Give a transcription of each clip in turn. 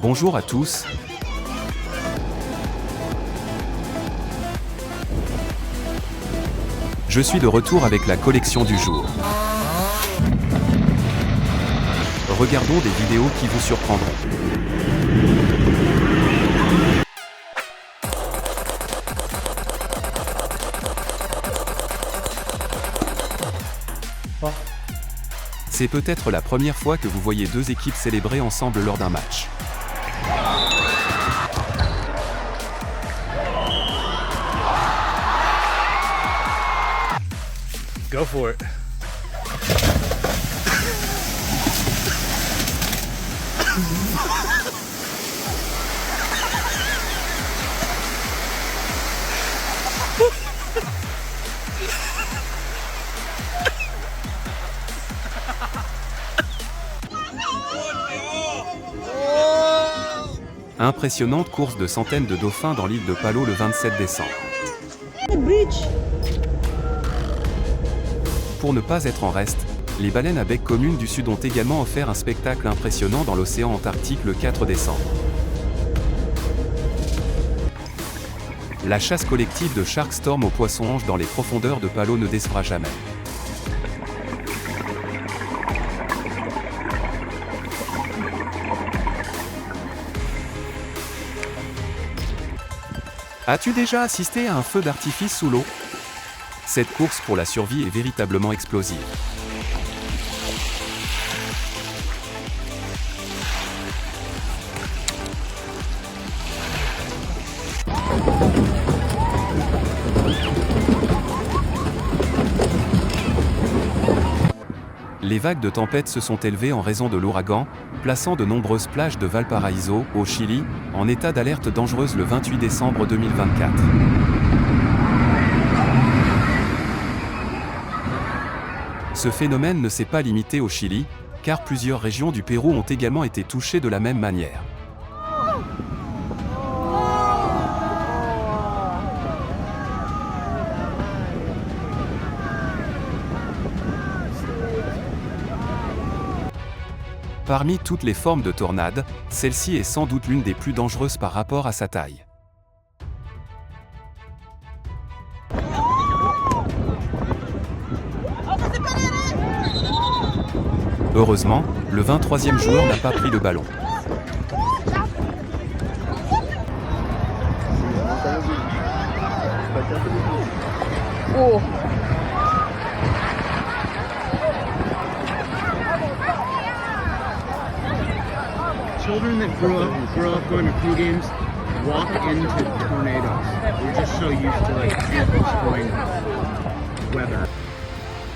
Bonjour à tous. Je suis de retour avec la collection du jour. Regardons des vidéos qui vous surprendront. C'est peut-être la première fois que vous voyez deux équipes célébrer ensemble lors d'un match. Go for it. Impressionnante course de centaines de dauphins dans l'île de Palau le 27 décembre. Pour ne pas être en reste, les baleines à bec commune du Sud ont également offert un spectacle impressionnant dans l'océan Antarctique le 4 décembre. La chasse collective de Shark Storm aux poissons-anges dans les profondeurs de Palau ne décevra jamais. As-tu déjà assisté à un feu d'artifice sous l'eau? Cette course pour la survie est véritablement explosive. Les vagues de tempête se sont élevées en raison de l'ouragan, plaçant de nombreuses plages de Valparaíso, au Chili, en état d'alerte dangereuse le 28 décembre 2024. Ce phénomène ne s'est pas limité au Chili, car plusieurs régions du Pérou ont également été touchées de la même manière. Parmi toutes les formes de tornades, celle-ci est sans doute l'une des plus dangereuses par rapport à sa taille. Heureusement, le 23e joueur n'a pas pris le ballon. Oh. Children that grow up going to few games walk into tornadoes. We're just so used to like destroying weather.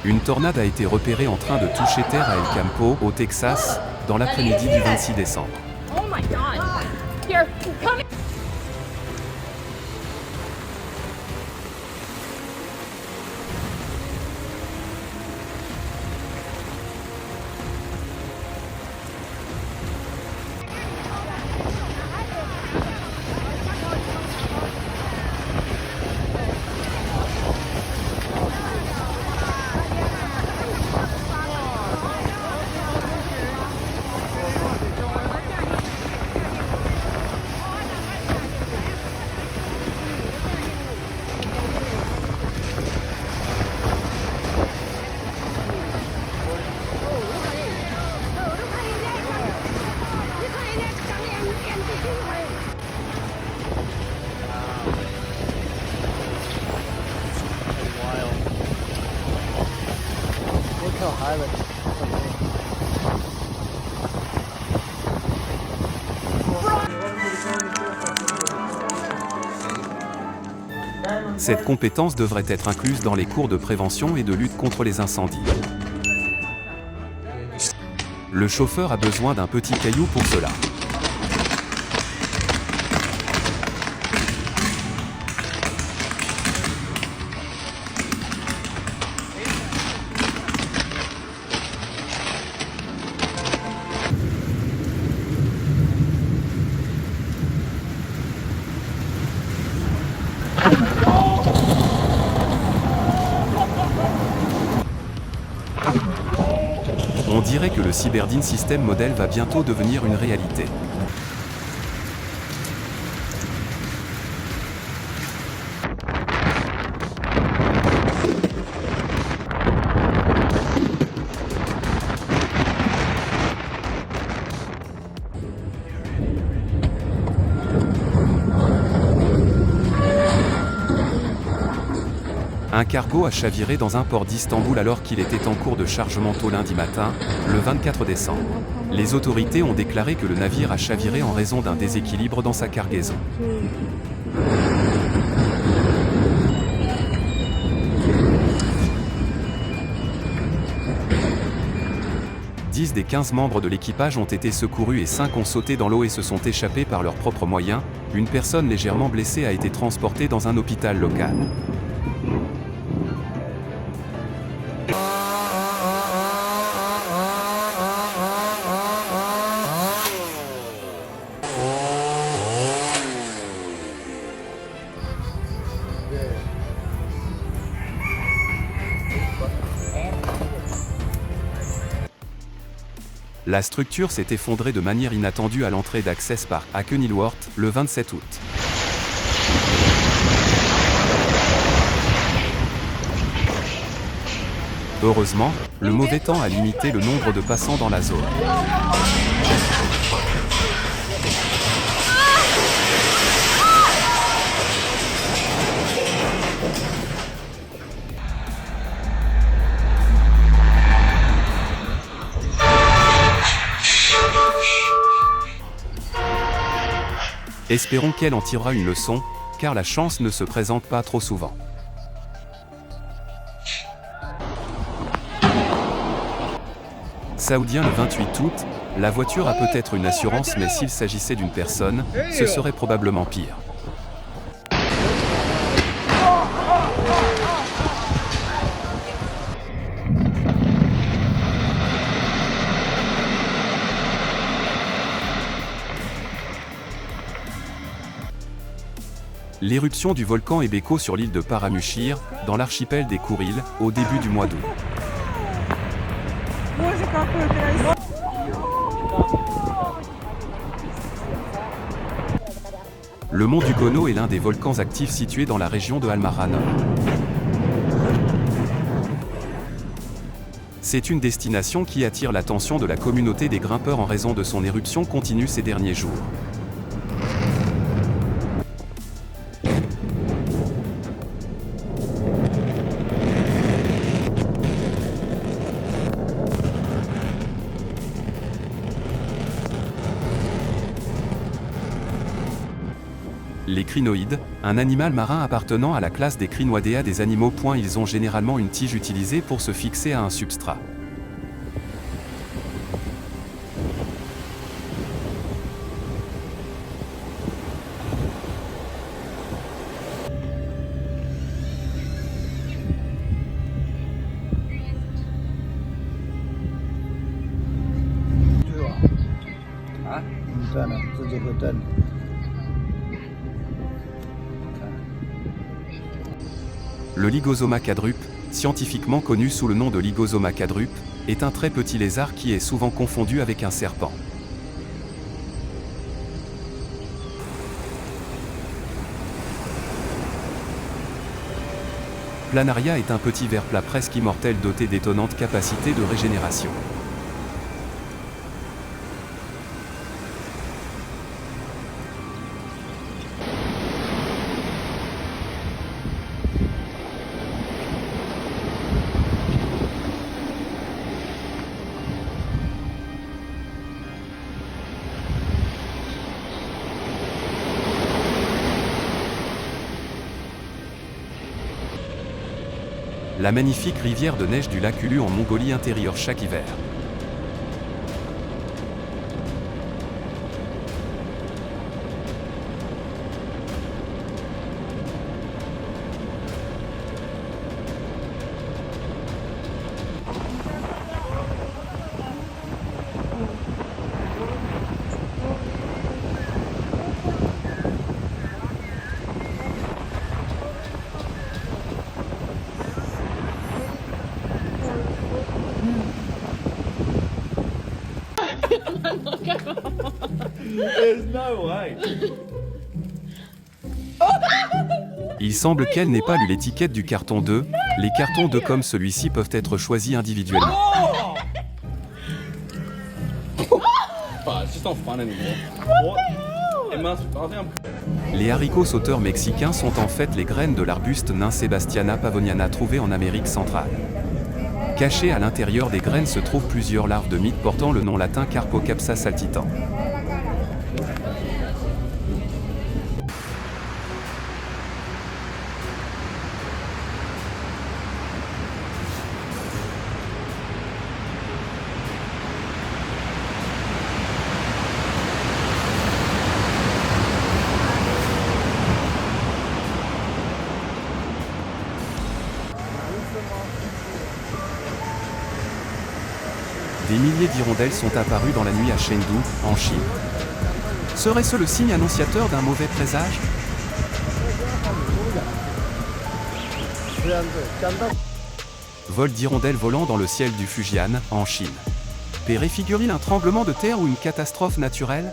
Une tornade a été repérée en train de toucher terre à El Campo, au Texas, dans l'après-midi du 26 décembre. Oh my God. Here, come. Cette compétence devrait être incluse dans les cours de prévention et de lutte contre les incendies. Le chauffeur a besoin d'un petit caillou pour cela. On dirait que le Cyberdine System Model va bientôt devenir une réalité. Un cargo a chaviré dans un port d'Istanbul alors qu'il était en cours de chargement tôt lundi matin, le 24 décembre. Les autorités ont déclaré que le navire a chaviré en raison d'un déséquilibre dans sa cargaison. Dix des 15 membres de l'équipage ont été secourus et 5 ont sauté dans l'eau et se sont échappés par leurs propres moyens. Une personne légèrement blessée a été transportée dans un hôpital local. La structure s'est effondrée de manière inattendue à l'entrée d'Access Park à Kenilworth, le 27 août. Heureusement, le mauvais temps a limité le nombre de passants dans la zone. Espérons qu'elle en tirera une leçon, car la chance ne se présente pas trop souvent. Saoudien le 28 août, la voiture a peut-être une assurance mais s'il s'agissait d'une personne, ce serait probablement pire. L'éruption du volcan Ebeko sur l'île de Paramushir, dans l'archipel des Kouriles, au début du mois d'août. Le mont Dukono est l'un des volcans actifs situés dans la région de Halmahra Nord. C'est une destination qui attire l'attention de la communauté des grimpeurs en raison de son éruption continue ces derniers jours. Les crinoïdes, un animal marin appartenant à la classe des crinoidea des animaux. Ils ont généralement une tige utilisée pour se fixer à un substrat. Le Lygosoma quadrupe, scientifiquement connu sous le nom de Lygosoma quadrupe, est un très petit lézard qui est souvent confondu avec un serpent. Planaria est un petit ver plat presque immortel doté d'étonnantes capacités de régénération. La magnifique rivière de neige du lac Ulu en Mongolie intérieure chaque hiver. Il semble qu'elle n'ait pas lu l'étiquette du carton 2. Les cartons 2 comme celui-ci peuvent être choisis individuellement. It's just not fun anymore. What? Les haricots sauteurs mexicains sont en fait les graines de l'arbuste nain Sebastiana pavoniana trouvé en Amérique centrale. Cachées à l'intérieur des graines se trouvent plusieurs larves de mythes portant le nom latin Carpocapsa saltitan. Des milliers d'hirondelles sont apparues dans la nuit à Chengdu, en Chine. Serait-ce le signe annonciateur d'un mauvais présage? Vol d'hirondelles volant dans le ciel du Fujian, en Chine. Préfigure-t-il un tremblement de terre ou une catastrophe naturelle?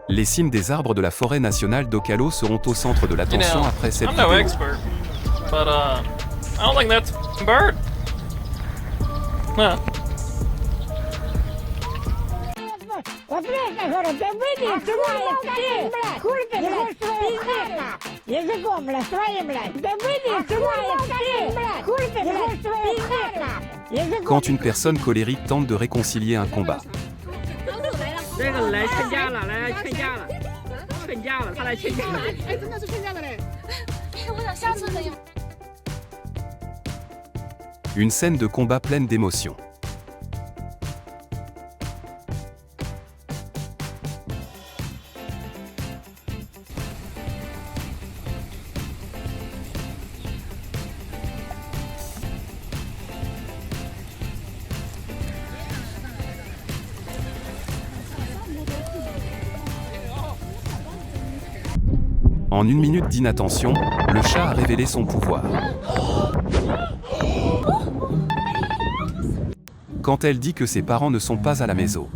Les cimes des arbres de la forêt nationale d'Ocalo seront au centre de l'attention après cette I'm no vidéo. expert, but I don't think that's a bird. No. Quand une personne colérique tente de réconcilier un combat. 这个来劝架了，来劝架了，劝架了，他来劝架了。哎，真的是劝架的嘞！哎，我想下次可以吗？ Une scène de combat pleine d'émotions. En une minute d'inattention, le chat a révélé son pouvoir. Quand elle dit que ses parents ne sont pas à la maison.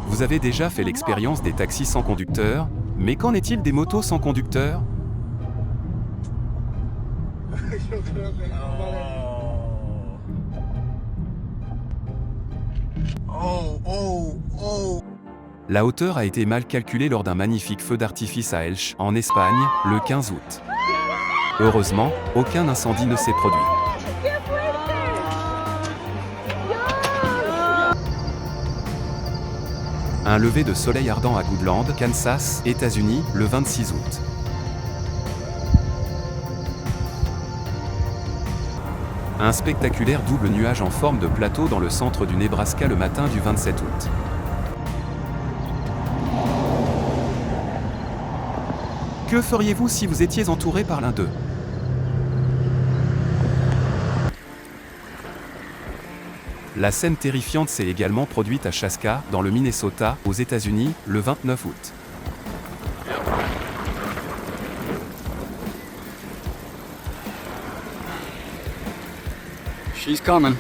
Vous avez déjà fait l'expérience des taxis sans conducteur, mais qu'en est-il des motos sans conducteur? La hauteur a été mal calculée lors d'un magnifique feu d'artifice à Elche, en Espagne, le 15 août. Heureusement, aucun incendie ne s'est produit. Un lever de soleil ardent à Goodland, Kansas, États-Unis, le 26 août. Un spectaculaire double nuage en forme de plateau dans le centre du Nebraska le matin du 27 août. Que feriez-vous si vous étiez entouré par l'un d'eux? La scène terrifiante s'est également produite à Chaska, dans le Minnesota, aux États-Unis, le 29 août. She's coming.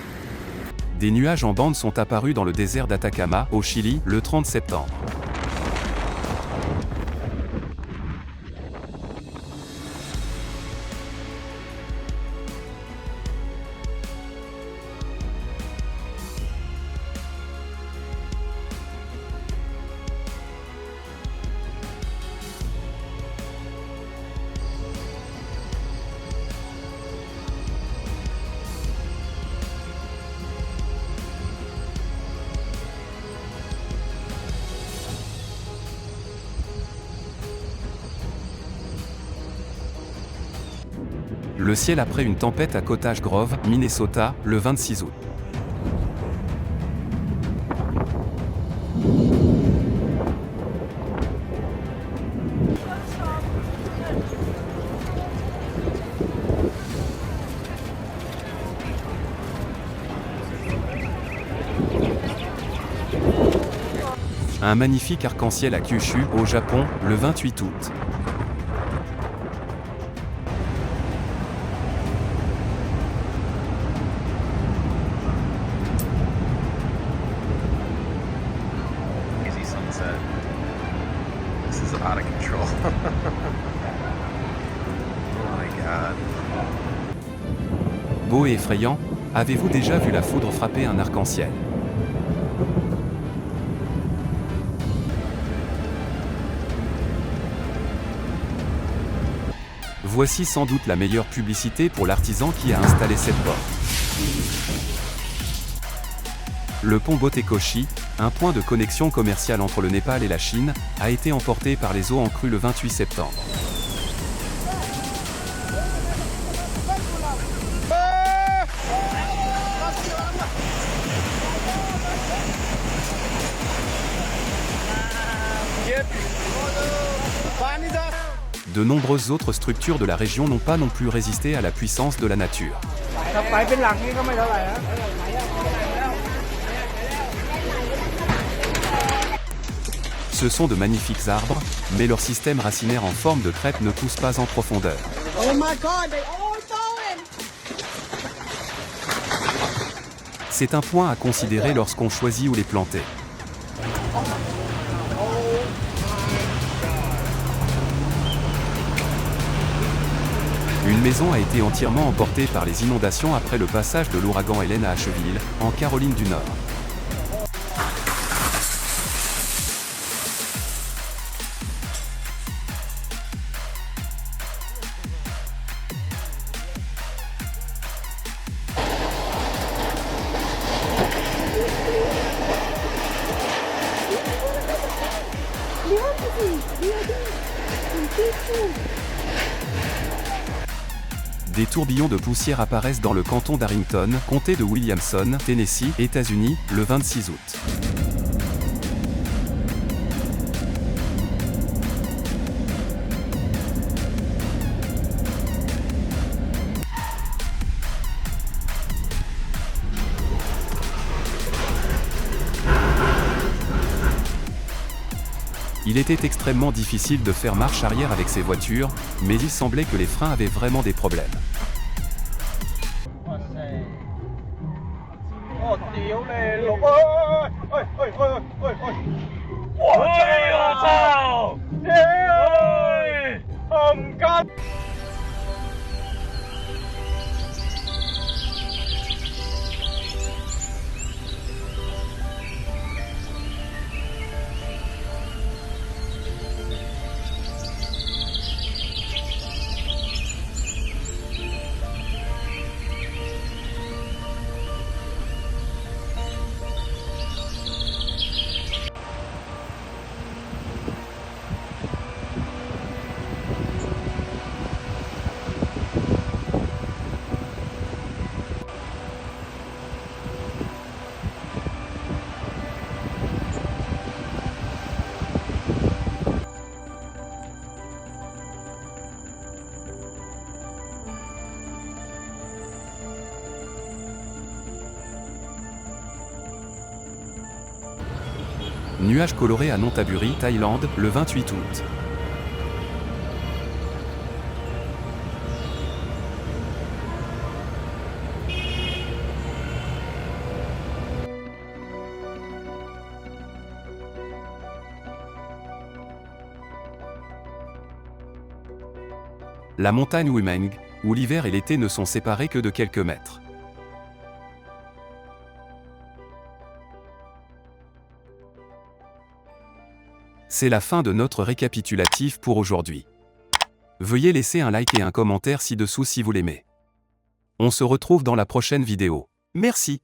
Des nuages en bande sont apparus dans le désert d'Atacama, au Chili, le 30 septembre. Le ciel après une tempête à Cottage Grove, Minnesota, le 26 août. Un magnifique arc-en-ciel à Kyushu, au Japon, le 28 août. Crazy sunset. This is out of control. Oh my god. Beau et effrayant, avez-vous déjà vu la foudre frapper un arc-en-ciel? Voici sans doute la meilleure publicité pour l'artisan qui a installé cette porte. Le pont Botekoshi, un point de connexion commerciale entre le Népal et la Chine, a été emporté par les eaux en crue le 28 septembre. De nombreuses autres structures de la région n'ont pas non plus résisté à la puissance de la nature. Ce sont de magnifiques arbres, mais leur système racinaire en forme de crêpe ne pousse pas en profondeur. C'est un point à considérer lorsqu'on choisit où les planter. Une maison a été entièrement emportée par les inondations après le passage de l'ouragan Helen à Asheville, en Caroline du Nord. Des tourbillons de poussière apparaissent dans le canton d'Arrington, comté de Williamson, Tennessee, États-Unis, le 26 août. Il était extrêmement difficile de faire marche arrière avec ces voitures, mais il semblait que les freins avaient vraiment des problèmes. Nuages colorés à Nonthaburi, Thaïlande, le 28 août. La montagne Wimeng, où l'hiver et l'été ne sont séparés que de quelques mètres. C'est la fin de notre récapitulatif pour aujourd'hui. Veuillez laisser un like et un commentaire ci-dessous si vous l'aimez. On se retrouve dans la prochaine vidéo. Merci.